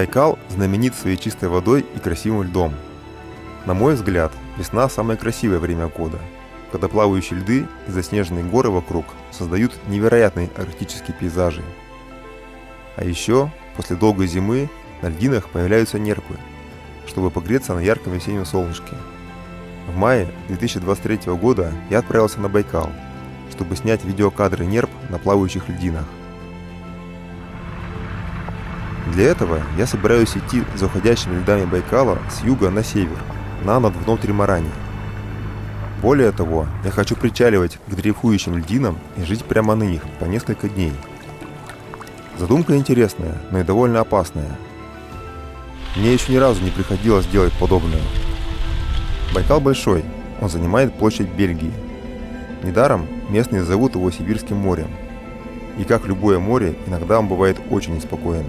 Байкал знаменит своей чистой водой и красивым льдом. На мой взгляд, весна – самое красивое время года, когда плавающие льды и заснеженные горы вокруг создают невероятные арктические пейзажи. А еще, после долгой зимы, на льдинах появляются нерпы, чтобы погреться на ярком весеннем солнышке. В мае 2023 года я отправился на Байкал, чтобы снять видеокадры нерп на плавающих льдинах. Для этого я собираюсь идти за уходящими льдами Байкала с юга на север, на ночь в Тримаране. Более того, я хочу причаливать к дрейфующим льдинам и жить прямо на них по несколько дней. Задумка интересная, но и довольно опасная. Мне еще ни разу не приходилось делать подобное. Байкал большой, он занимает площадь Бельгии. Недаром местные зовут его Сибирским морем. И как любое море, иногда он бывает очень неспокоен.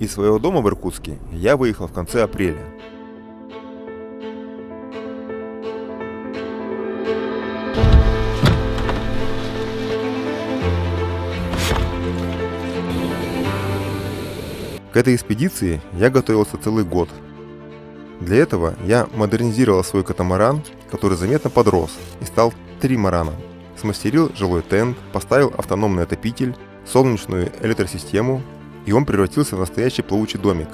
Из своего дома в Иркутске я выехал в конце апреля. К этой экспедиции я готовился целый год. Для этого я модернизировал свой катамаран, который заметно подрос и стал тримараном. Смастерил жилой тент, поставил автономный отопитель, солнечную электросистему, и он превратился в настоящий плавучий домик.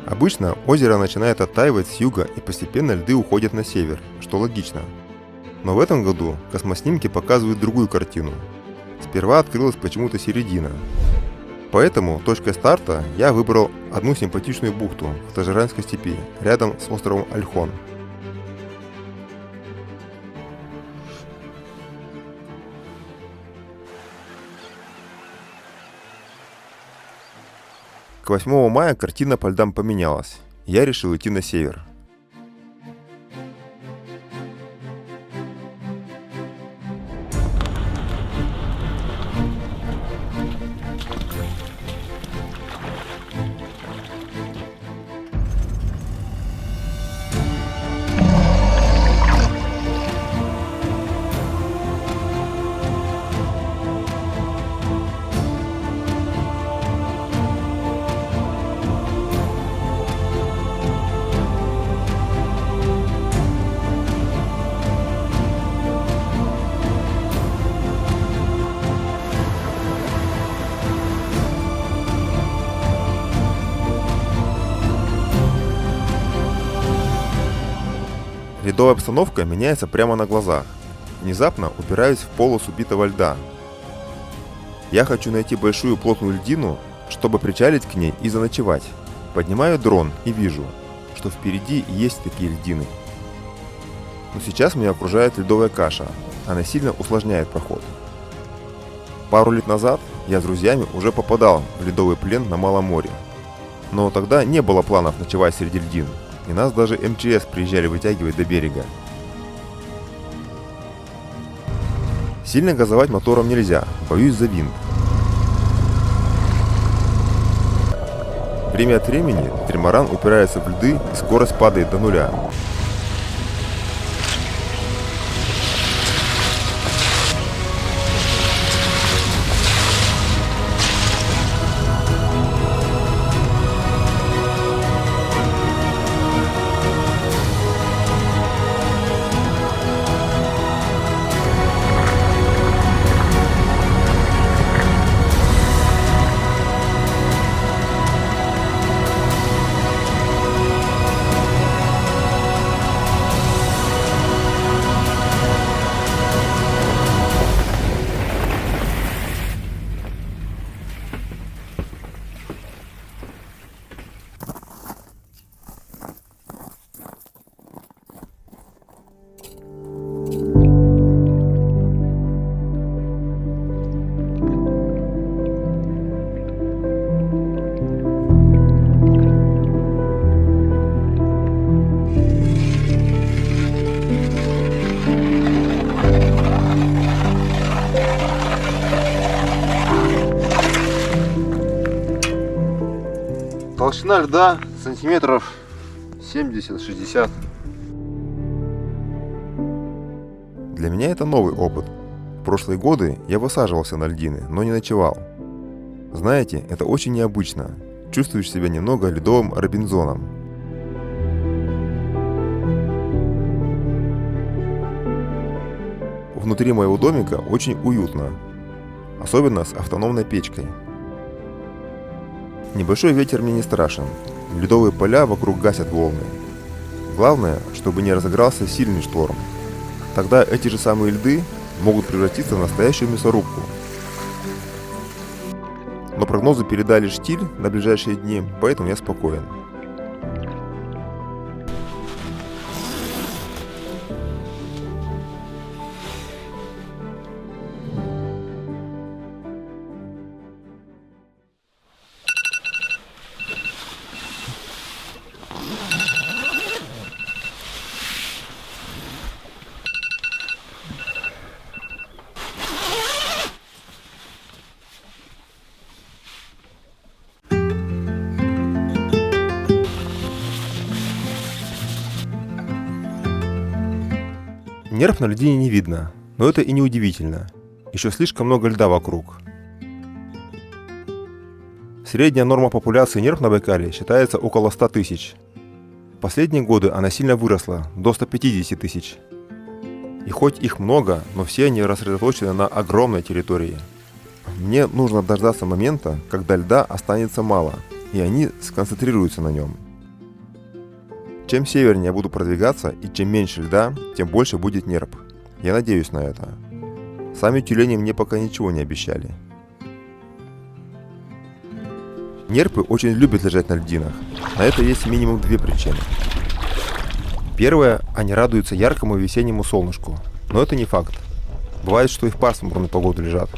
Обычно озеро начинает оттаивать с юга и постепенно льды уходят на север, что логично. Но в этом году космоснимки показывают другую картину. Сперва открылась почему-то середина. Поэтому точкой старта я выбрал одну симпатичную бухту в Тажиранской степи, рядом с островом Ольхон. К 8 мая картина по льдам поменялась. Я решил идти на север. Ледовая обстановка меняется прямо на глазах. Внезапно упираюсь в полосу битого льда. Я хочу найти большую плотную льдину, чтобы причалить к ней и заночевать. Поднимаю дрон и вижу, что впереди есть такие льдины. Но сейчас меня окружает ледовая каша, она сильно усложняет проход. Пару лет назад я с друзьями уже попадал в ледовый плен на Малом море. Но тогда не было планов ночевать среди льдин. И нас даже МЧС приезжали вытягивать до берега. Сильно газовать мотором нельзя, боюсь за винт. Время от времени тримаран упирается в льды и скорость падает до нуля. Толщина льда сантиметров 70-60. Для меня это новый опыт. В прошлые годы я высаживался на льдины, но не ночевал. Знаете, это очень необычно. Чувствуешь себя немного ледовым Робинзоном. Внутри моего домика очень уютно, особенно с автономной печкой. Небольшой ветер мне не страшен, ледовые поля вокруг гасят волны. Главное, чтобы не разыгрался сильный шторм. Тогда эти же самые льды могут превратиться в настоящую мясорубку. Но прогнозы передали штиль на ближайшие дни, поэтому я спокоен. Нерв на льдине не видно, но это и не удивительно. Еще слишком много льда вокруг. Средняя норма популяции нерв на Байкале считается около 100 тысяч. В последние годы она сильно выросла, до 150 тысяч. И хоть их много, но все они рассредоточены на огромной территории. Мне нужно дождаться момента, когда льда останется мало, и они сконцентрируются на нем. Чем севернее я буду продвигаться и чем меньше льда, тем больше будет нерп. Я надеюсь на это. Сами тюлени мне пока ничего не обещали. Нерпы очень любят лежать на льдинах. На это есть минимум две причины. Первая, они радуются яркому весеннему солнышку. Но это не факт. Бывает, что и в пасмурную погоду лежат.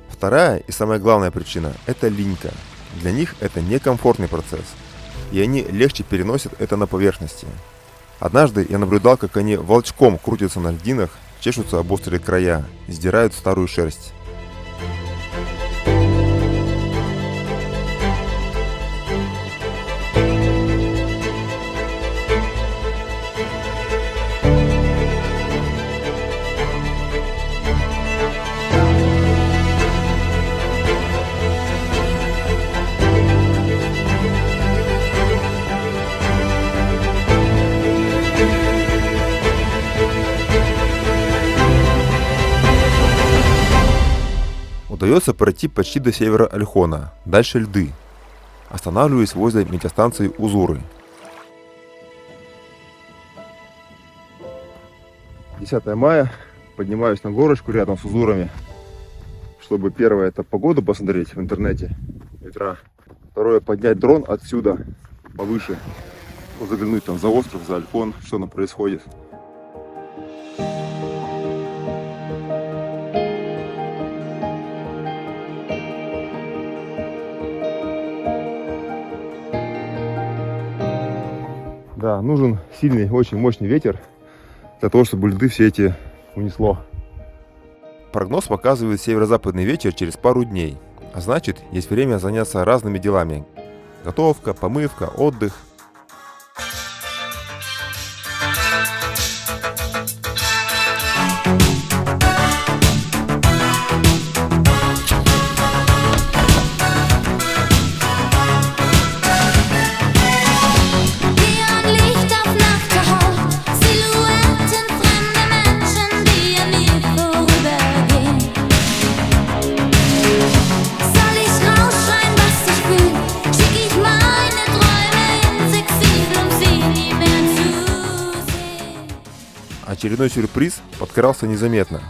Вторая и самая главная причина – это линька. Для них это некомфортный процесс. И они легче переносят это на поверхности. Однажды я наблюдал, как они волчком крутятся на льдинах, чешутся об острые края и сдирают старую шерсть. Удается пройти почти до севера Ольхона, дальше льды. Останавливаюсь возле метеостанции Узуры. 10 мая, поднимаюсь на горочку рядом с Узурами, чтобы первое это погоду посмотреть в интернете, ветра. Второе поднять дрон отсюда, повыше, заглянуть там за остров, за Ольхон, что там происходит. Да, нужен сильный, очень мощный ветер для того, чтобы льды все эти унесло. Прогноз показывает северо-западный ветер через пару дней, а значит, есть время заняться разными делами. Готовка, помывка, отдых. Очередной сюрприз подкрался незаметно.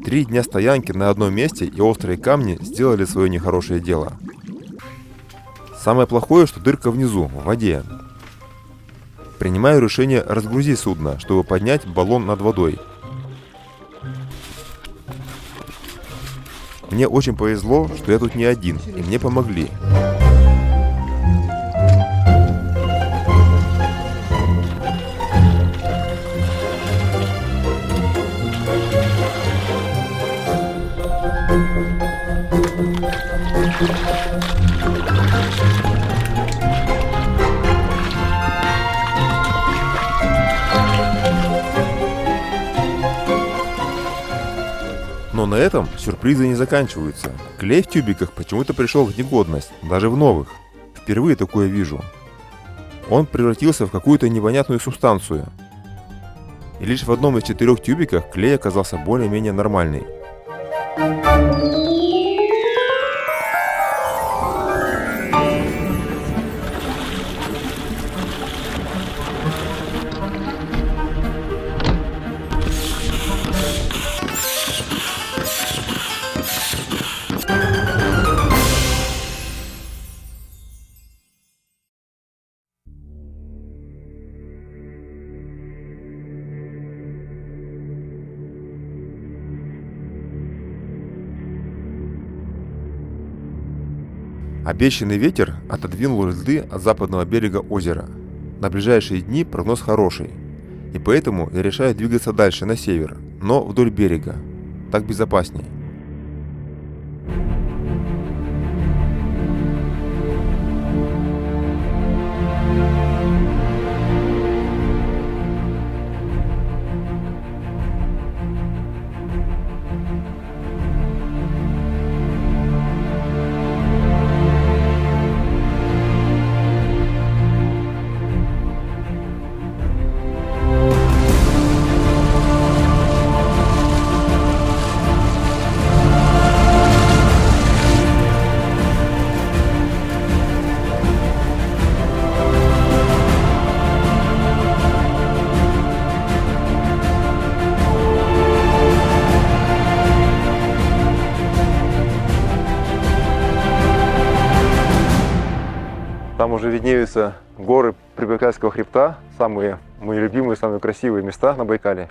Три дня стоянки на одном месте и острые камни сделали свое нехорошее дело. Самое плохое, что дырка внизу, в воде. Принимаю решение разгрузить судно, чтобы поднять баллон над водой. Мне очень повезло, что я тут не один, и мне помогли. на этом сюрпризы не заканчиваются. Клей в тюбиках почему-то пришел в негодность, даже в новых. Впервые такое вижу. Он превратился в какую-то непонятную субстанцию. И лишь в одном из 4 тюбиков клей оказался более-менее нормальный. Обещанный ветер отодвинул льды от западного берега озера. На ближайшие дни прогноз хороший, и поэтому я решаю двигаться дальше на север, но вдоль берега. Так безопаснее. Там уже виднеются горы Прибайкальского хребта, самые мои любимые, самые красивые места на Байкале.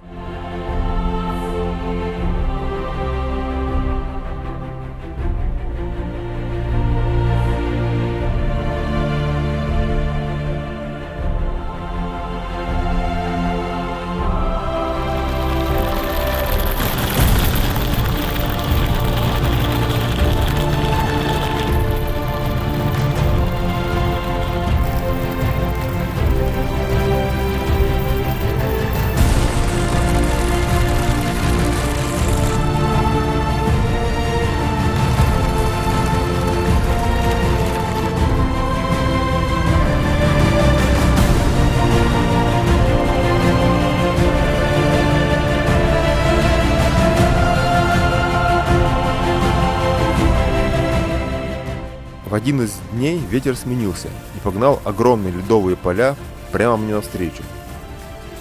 В один из дней ветер сменился и погнал огромные ледовые поля прямо мне навстречу.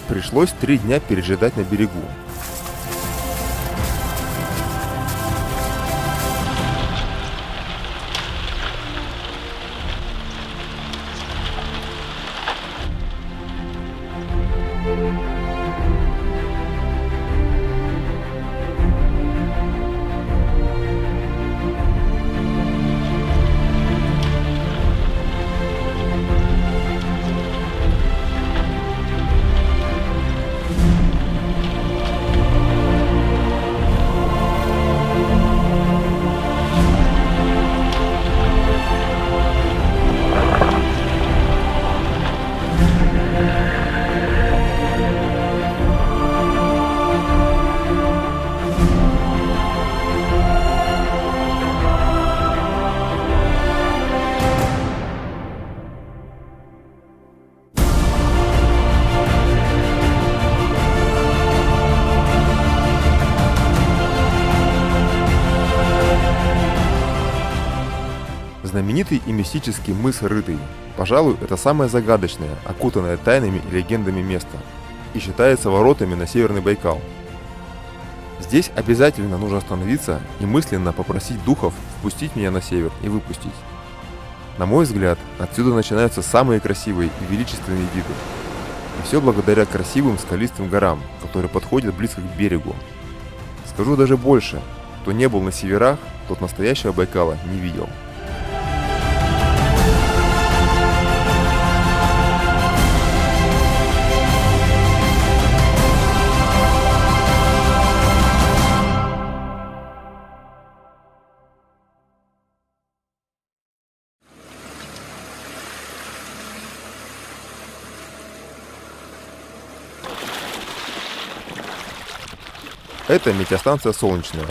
Пришлось 3 дня пережидать на берегу. Знаменитый и мистический мыс Рытый. Пожалуй, это самое загадочное, окутанное тайнами и легендами место. И считается воротами на Северный Байкал. Здесь обязательно нужно остановиться и мысленно попросить духов впустить меня на север и выпустить. На мой взгляд, отсюда начинаются самые красивые и величественные виды. И все благодаря красивым скалистым горам, которые подходят близко к берегу. Скажу даже больше, кто не был на северах, тот настоящего Байкала не видел. Это метеостанция «Солнечная».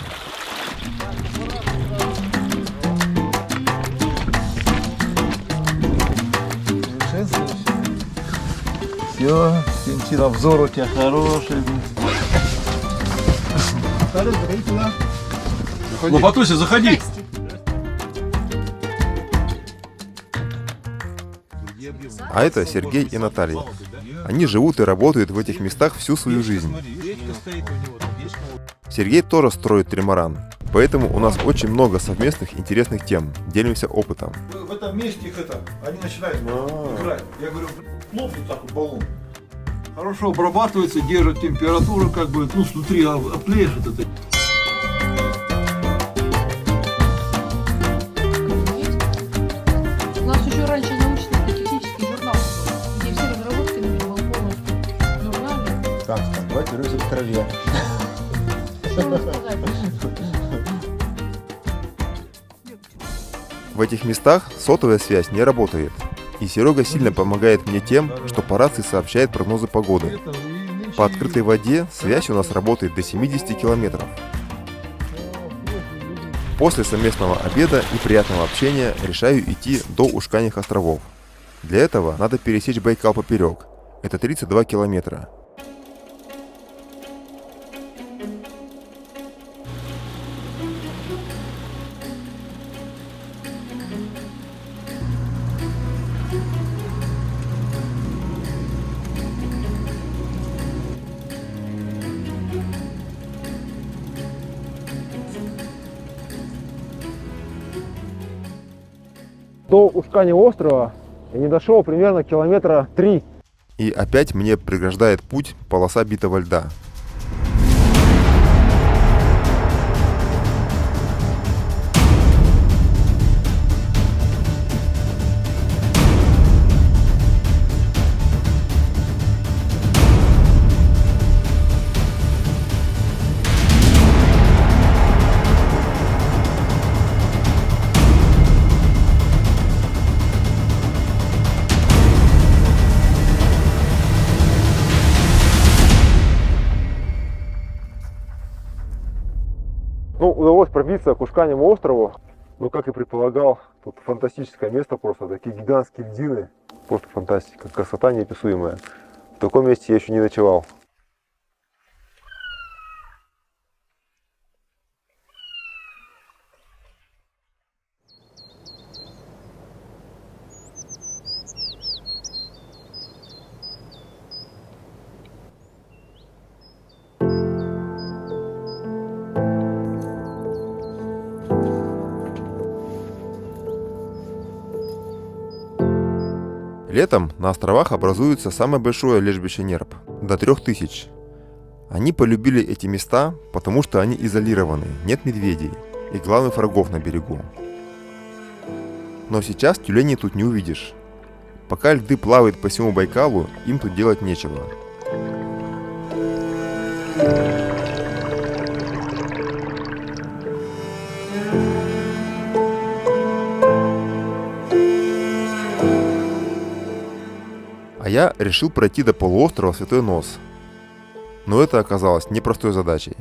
Все, Тинчин, обзор у тебя хороший. Лопатуся, заходи. А это Сергей и Наталья. Они живут и работают в этих местах всю свою жизнь. Сергей тоже строит тримаран, поэтому у нас очень много совместных интересных тем. Делимся опытом. В этом месте их они начинают играть. Я говорю, лопнут так вот баллон. Хорошо обрабатывается, держит температуру, как бы, ну, внутри отлежит это. У нас еще раньше научно-технический журнал был, где все разработки был полностью журнале. Так, давайте вернемся к траве. Что вам сказать? В этих местах сотовая связь не работает. И Серега сильно помогает мне тем, что по рации сообщает прогнозы погоды. По открытой воде связь у нас работает до 70 километров. После совместного обеда и приятного общения решаю идти до Ушканьих островов. Для этого надо пересечь Байкал поперек. Это 32 километра. До Ушканьего острова я не дошел примерно километра 3. И опять мне преграждает путь полоса битого льда. Ну, удалось пробиться к Ушканьему острову. Ну, как и предполагал, тут фантастическое место просто. Такие гигантские льдины. Просто фантастика. Красота неописуемая. В таком месте я еще не ночевал. Летом на островах образуется самое большое лежбище нерп – до 3000. Они полюбили эти места, потому что они изолированы, нет медведей и главных врагов на берегу. Но сейчас тюленей тут не увидишь. Пока льды плавают по всему Байкалу, им тут делать нечего. А я решил пройти до полуострова Святой Нос. Но это оказалось непростой задачей.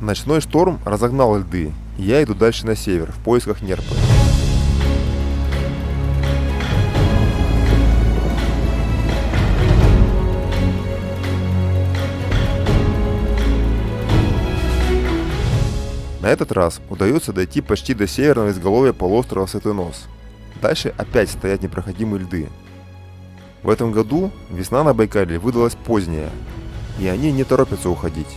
Ночной шторм разогнал льды, и я иду дальше на север, в поисках нерпы. На этот раз удается дойти почти до северного изголовья полуострова Святой Нос. Дальше опять стоят непроходимые льды. В этом году весна на Байкале выдалась поздняя, и они не торопятся уходить.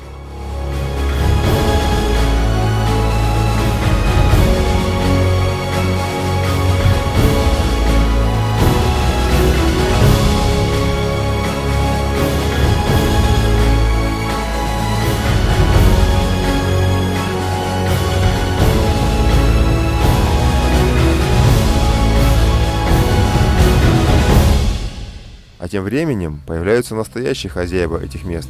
А тем временем появляются настоящие хозяева этих мест.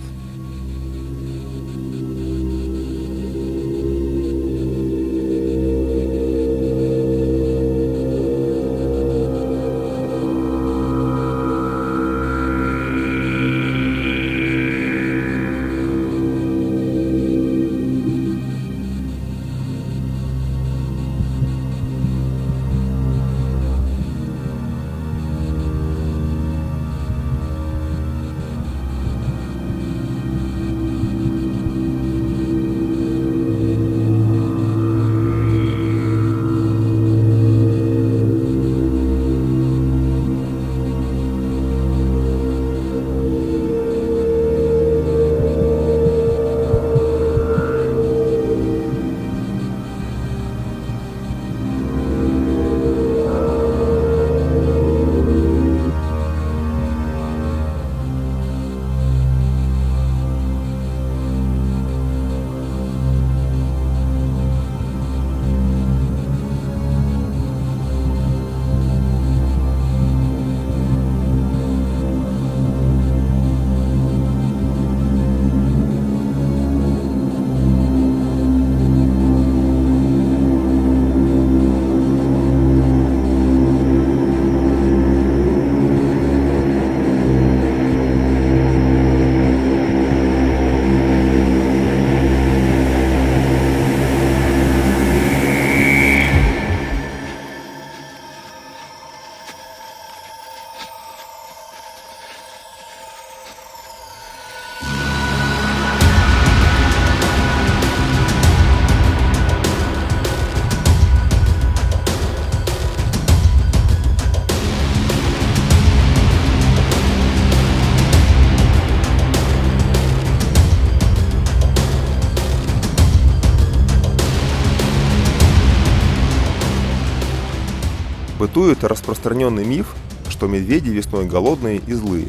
Бытует распространенный миф, что медведи весной голодные и злые.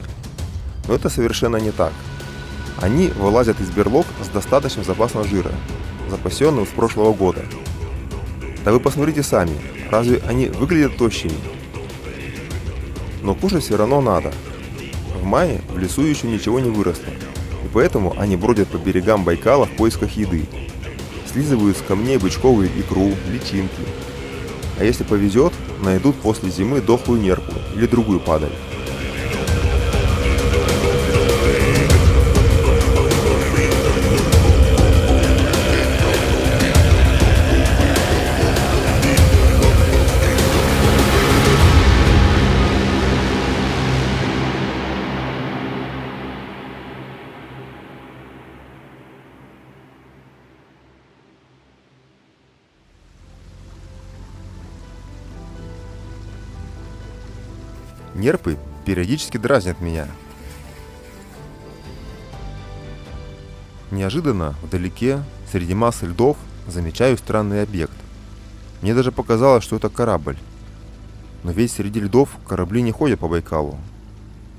Но это совершенно не так. Они вылазят из берлог с достаточным запасом жира, запасенным с прошлого года. Да вы посмотрите сами, разве они выглядят тощими? Но кушать все равно надо. В мае в лесу еще ничего не выросло, и поэтому они бродят по берегам Байкала в поисках еды. Слизывают с камней бычковую икру, личинки. А если повезет, найдут после зимы дохлую нерпу или другую падаль. Нерпы периодически дразнят меня. Неожиданно, вдалеке, среди массы льдов, замечаю странный объект. Мне даже показалось, что это корабль. Но ведь среди льдов корабли не ходят по Байкалу.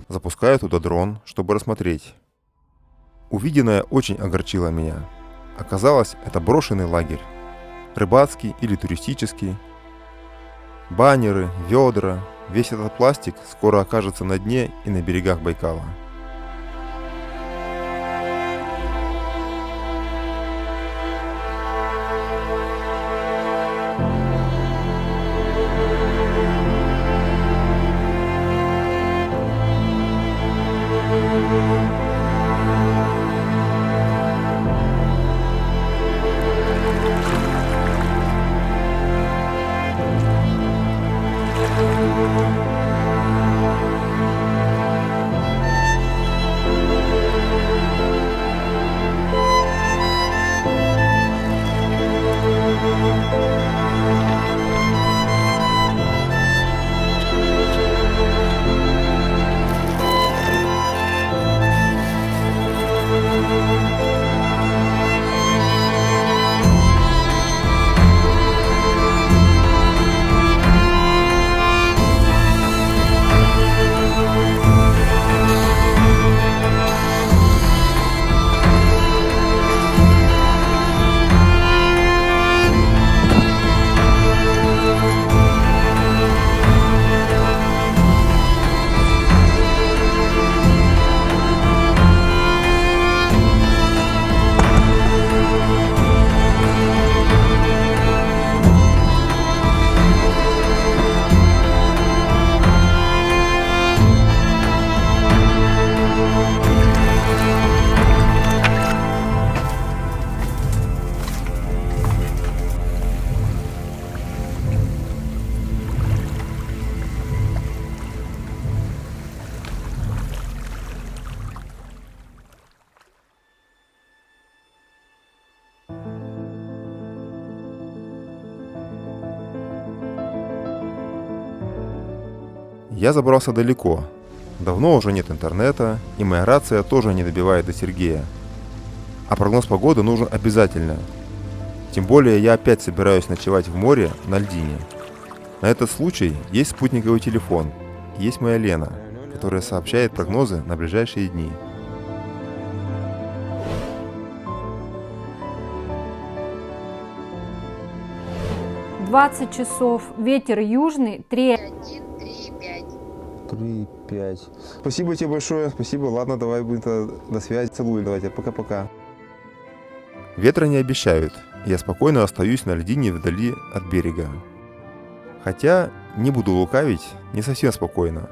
Запускаю туда дрон, чтобы рассмотреть. Увиденное очень огорчило меня. Оказалось, это брошенный лагерь. Рыбацкий или туристический. Баннеры, ведра. Весь этот пластик скоро окажется на дне и на берегах Байкала. Я забрался далеко. Давно уже нет интернета, и моя рация тоже не добивает до Сергея. А прогноз погоды нужен обязательно. Тем более я опять собираюсь ночевать в море на льдине. На этот случай есть спутниковый телефон, и есть моя Лена, которая сообщает прогнозы на ближайшие дни. — 20 часов, ветер южный, 3. 3-5. Спасибо тебе большое, спасибо. Ладно, давай будем до связи. Целую, давайте, пока-пока. Ветра не обещают, и я спокойно остаюсь на льдине вдали от берега. Хотя, не буду лукавить, не совсем спокойно.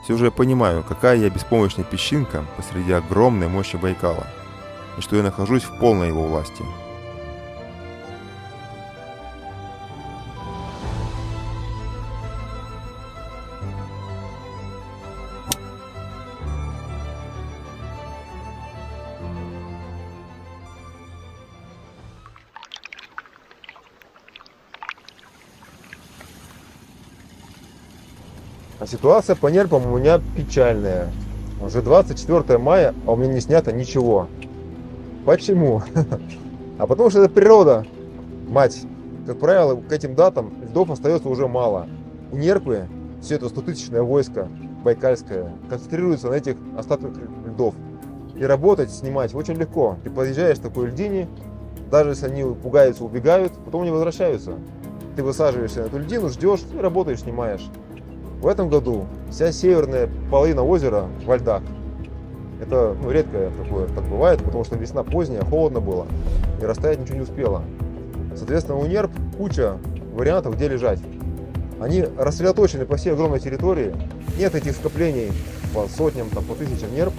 Все же я понимаю, какая я беспомощная песчинка посреди огромной мощи Байкала, и что я нахожусь в полной его власти. А ситуация по нерпам у меня печальная. Уже 24 мая, а у меня не снято ничего. Почему? А потому что это природа, мать. Как правило, к этим датам льдов остается уже мало. У нерпы все это 100-тысячное войско байкальское концентрируется на этих остатках льдов. И работать, снимать очень легко. Ты подъезжаешь к такой льдине, даже если они пугаются, убегают, потом не возвращаются. Ты высаживаешься на эту льдину, ждешь и работаешь, снимаешь. В этом году вся северная половина озера во льдах. Это редко такое так бывает, потому что весна поздняя, холодно было, и растаять ничего не успело. Соответственно, у нерп куча вариантов, где лежать. Они рассредоточены по всей огромной территории. Нет этих скоплений по сотням, там, по тысячам нерп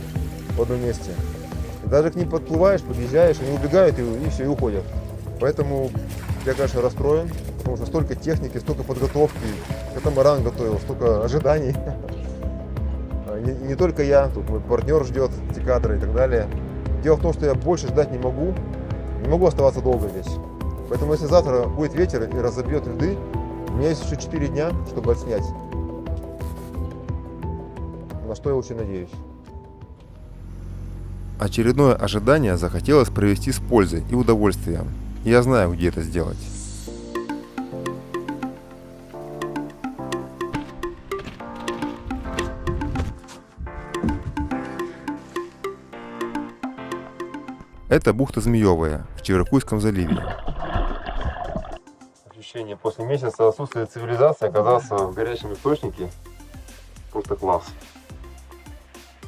в одном месте. И даже к ним подплываешь, подъезжаешь, они убегают и все, и уходят. Поэтому я, конечно, расстроен, потому что столько техники, столько подготовки, катамаран готовил, столько ожиданий. Не только я, тут мой партнер ждет, декатора и так далее. Дело в том, что я больше ждать не могу оставаться долго здесь. Поэтому если завтра будет ветер и разобьет льды, у меня есть еще 4 дня, чтобы отснять. На что я очень надеюсь. Очередное ожидание захотелось провести с пользой и удовольствием. И я знаю, где это сделать. Это бухта Змеевая в Чевракуйском заливе. Ощущение после месяца отсутствия цивилизации оказаться в горячем источнике просто класс.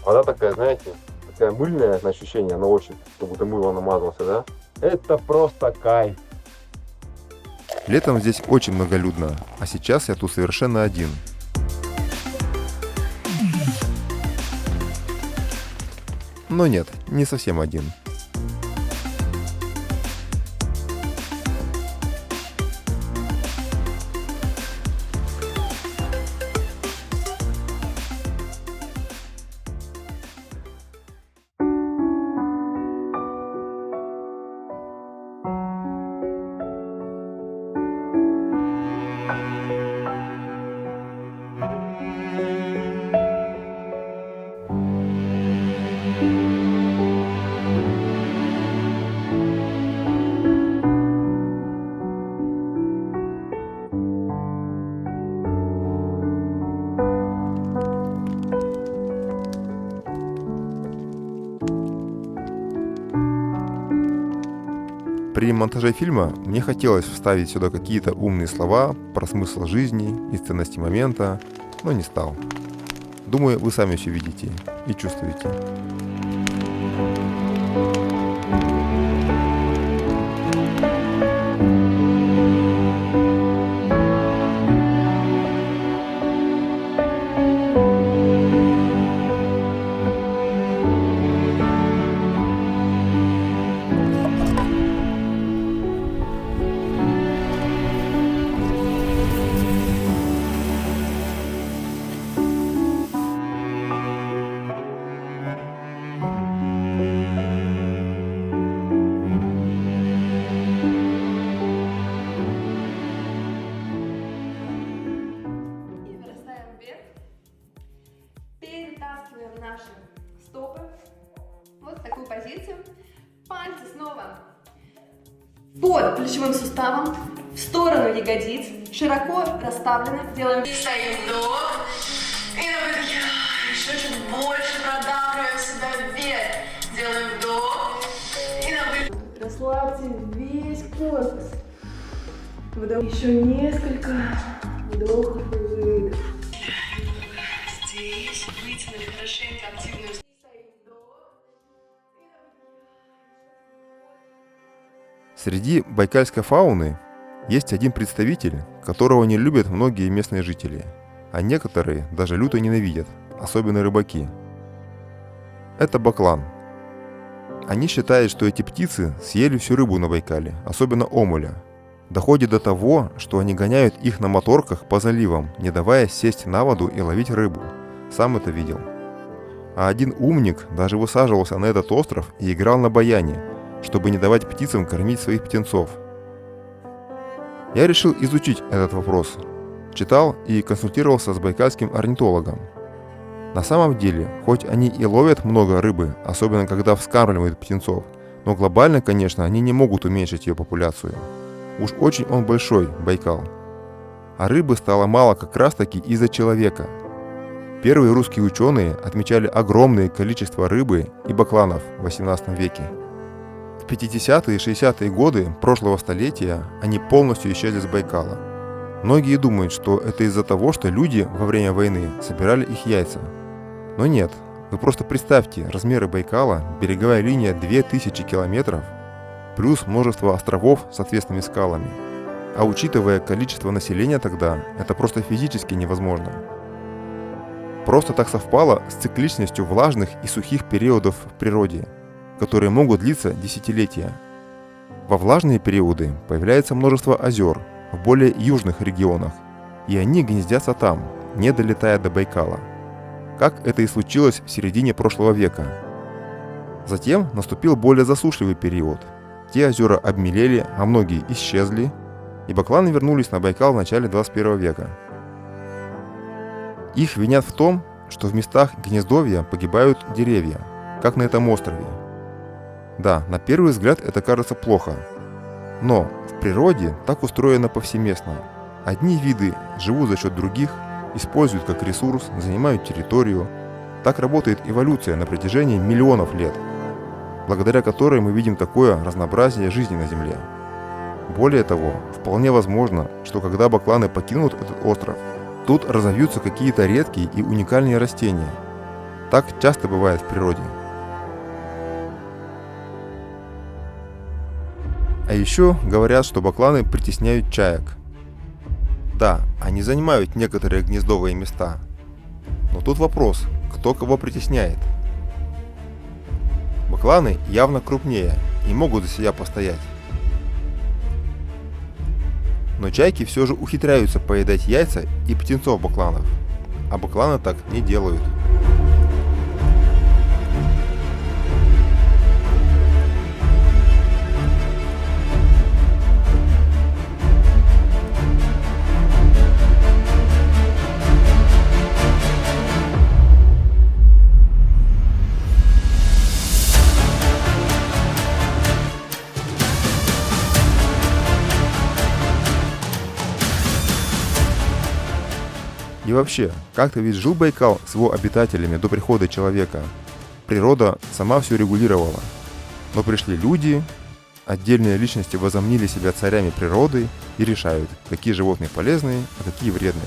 Вода такая, знаете, такая мыльная на ощущение, на ощупь, как будто мыло намазался, да? Это просто кайф. Летом здесь очень многолюдно, а сейчас я тут совершенно один. Но нет, не совсем один. При монтаже фильма мне хотелось вставить сюда какие-то умные слова про смысл жизни и ценности момента, но не стал. Думаю, вы сами все видите и чувствуете. наши стопы. Вот в такую позицию. Пальцы снова под плечевым суставом, в сторону ягодиц, широко расставлены. Делаем. И стоим вдох. И на выдохе еще чуть больше продавливаем себя вверх. Делаем вдох. И на выдохе. Расслабьте весь корпус. Вдох. Еще несколько вдохов и выдохов. Здесь вытянули хорошенько активную. Среди байкальской фауны есть один представитель, которого не любят многие местные жители, а некоторые даже люто ненавидят, особенно рыбаки. Это баклан. Они считают, что эти птицы съели всю рыбу на Байкале, особенно омуля. Доходит до того, что они гоняют их на моторках по заливам, не давая сесть на воду и ловить рыбу. Сам это видел. А один умник даже высаживался на этот остров и играл на баяне, чтобы не давать птицам кормить своих птенцов. Я решил изучить этот вопрос. Читал и консультировался с байкальским орнитологом. На самом деле, хоть они и ловят много рыбы, особенно когда вскармливают птенцов, но глобально, конечно, они не могут уменьшить ее популяцию. Уж очень он большой, Байкал. А рыбы стало мало как раз таки из-за человека. Первые русские ученые отмечали огромное количество рыбы и бакланов в 18 веке. В 50-е и 60-е годы прошлого столетия они полностью исчезли с Байкала. Многие думают, что это из-за того, что люди во время войны собирали их яйца. Но нет, вы просто представьте размеры Байкала, береговая линия 2000 километров, плюс множество островов с отвесными скалами. А учитывая количество населения тогда, это просто физически невозможно. Просто так совпало с цикличностью влажных и сухих периодов в природе, которые могут длиться десятилетия. Во влажные периоды появляется множество озер в более южных регионах, и они гнездятся там, не долетая до Байкала. Как это и случилось в середине прошлого века. Затем наступил более засушливый период. Те озера обмелели, а многие исчезли, и бакланы вернулись на Байкал в начале 21 века. Их винят в том, что в местах гнездовья погибают деревья, как на этом острове. Да, на первый взгляд это кажется плохо, но в природе так устроено повсеместно. Одни виды живут за счет других, используют как ресурс, занимают территорию. Так работает эволюция на протяжении миллионов лет, благодаря которой мы видим такое разнообразие жизни на Земле. Более того, вполне возможно, что когда бакланы покинут этот остров, тут разовьются какие-то редкие и уникальные растения. Так часто бывает в природе. А еще говорят, что бакланы притесняют чаек. Да, они занимают некоторые гнездовые места. Но тут вопрос, кто кого притесняет. Бакланы явно крупнее и могут за себя постоять. Но чайки все же ухитряются поедать яйца и птенцов бакланов, а бакланы так не делают. И вообще, как-то ведь жил Байкал с его обитателями до прихода человека. Природа сама все регулировала. Но пришли люди, отдельные личности возомнили себя царями природы и решают, какие животные полезные, а какие вредные.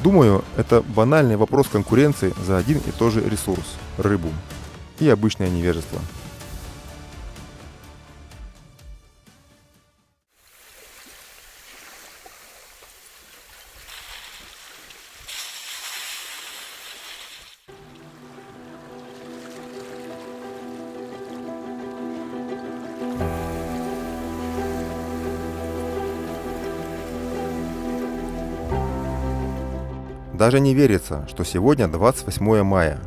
Думаю, это банальный вопрос конкуренции за один и тот же ресурс – рыбу. И обычное невежество. Даже не верится, что сегодня 28 мая.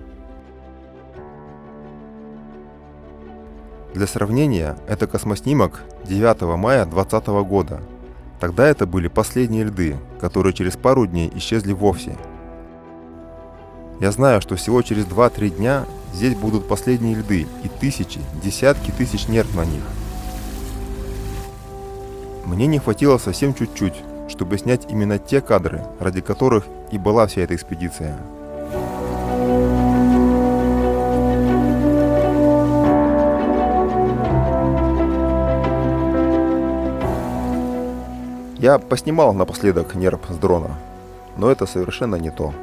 Для сравнения, это космоснимок 9 мая 2020 года. Тогда это были последние льды, которые через пару дней исчезли вовсе. Я знаю, что всего через 2-3 дня здесь будут последние льды и тысячи, десятки тысяч нерп на них. Мне не хватило совсем чуть-чуть, чтобы снять именно те кадры, ради которых и была вся эта экспедиция. Я поснимал напоследок нерп с дрона, но это совершенно не то.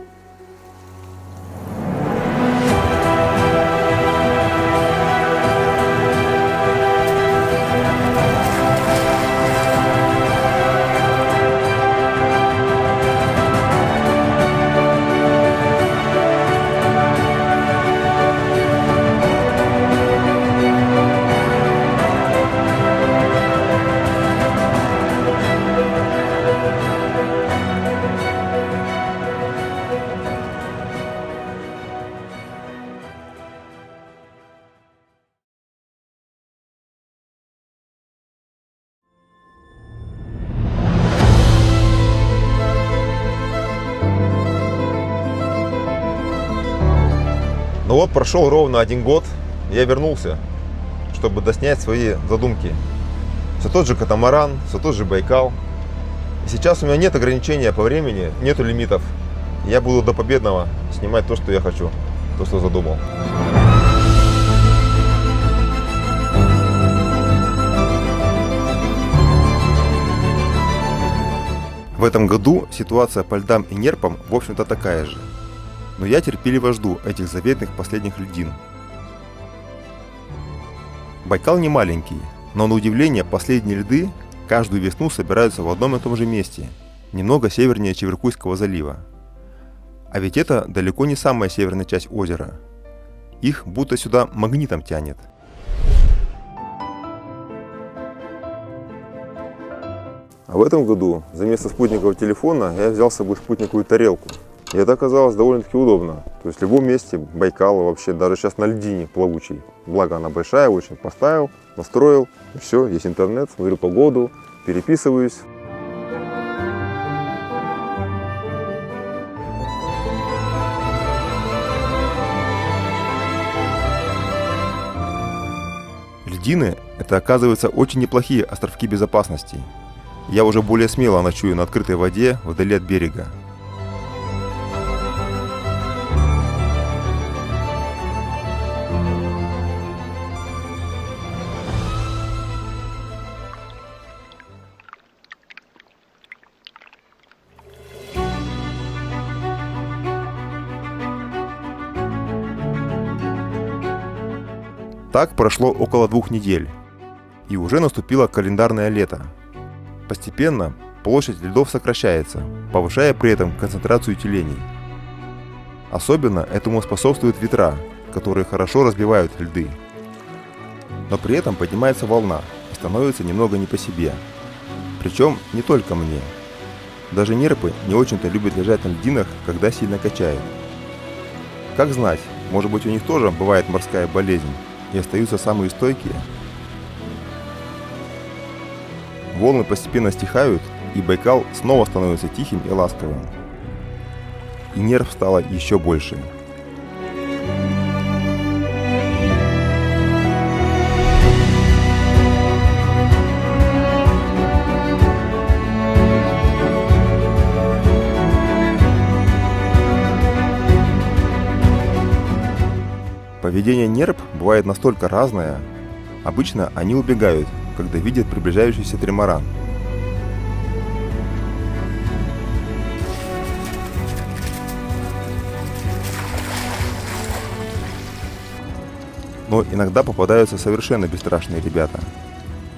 Ну вот прошел ровно 1 год, я вернулся, чтобы доснять свои задумки. Все тот же катамаран, все тот же Байкал. И сейчас у меня нет ограничения по времени, нету лимитов. Я буду до победного снимать то, что я хочу, то, что задумал. В этом году ситуация по льдам и нерпам в общем-то такая же. Но я терпеливо жду этих заветных последних льдин. Байкал не маленький, но на удивление последние льды каждую весну собираются в одном и том же месте, немного севернее Чеверкуйского залива. А ведь это далеко не самая северная часть озера. Их будто сюда магнитом тянет. А в этом году за место спутникового телефона я взял с собой спутниковую тарелку. И это оказалось довольно-таки удобно. То есть в любом месте Байкала, вообще даже сейчас на льдине плавучей. Благо она большая, очень поставил, настроил, и все, есть интернет, смотрю погоду, переписываюсь. Льдины – это, оказывается, очень неплохие островки безопасности. Я уже более смело ночую на открытой воде вдали от берега. Так прошло около 2 недель, и уже наступило календарное лето. Постепенно площадь льдов сокращается, повышая при этом концентрацию тюленей. Особенно этому способствуют ветра, которые хорошо разбивают льды. Но при этом поднимается волна и становится немного не по себе. Причем не только мне. Даже нерпы не очень-то любят лежать на льдинах, когда сильно качает. Как знать, может быть у них тоже бывает морская болезнь, и остаются самые стойкие. Волны постепенно стихают, и Байкал снова становится тихим и ласковым. И нерв стало еще больше. Поведение нерп бывает настолько разное. Обычно они убегают, когда видят приближающийся тримаран. Но иногда попадаются совершенно бесстрашные ребята.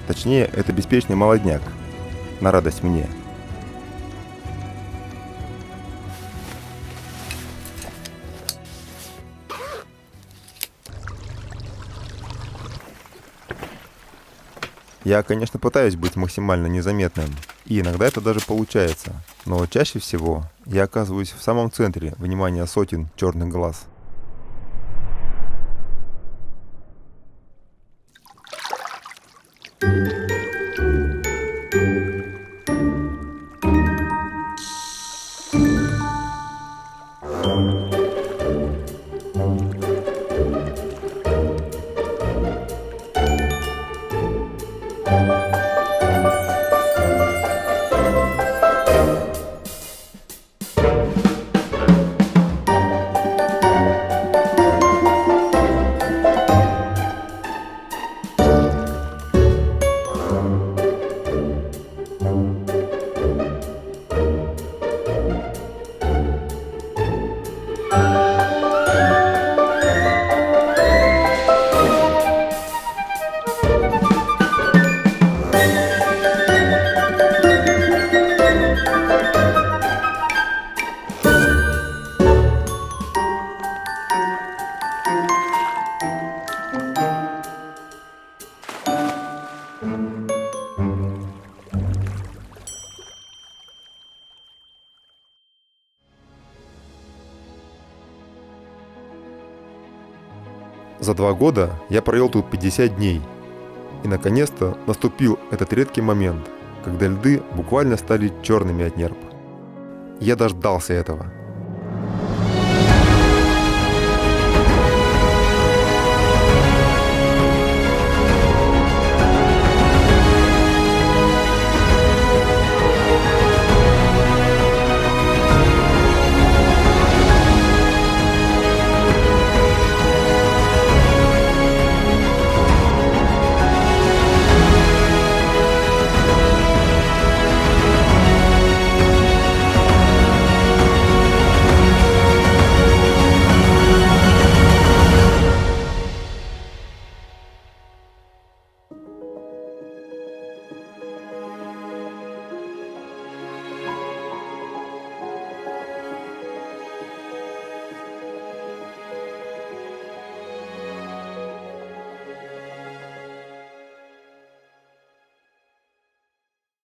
Точнее, это беспечный молодняк, на радость мне. Я, конечно, пытаюсь быть максимально незаметным, и иногда это даже получается, но чаще всего я оказываюсь в самом центре внимания сотен черных глаз. За 2 года я провел тут 50 дней. И наконец-то наступил этот редкий момент, когда льды буквально стали черными от нерв. Я дождался этого.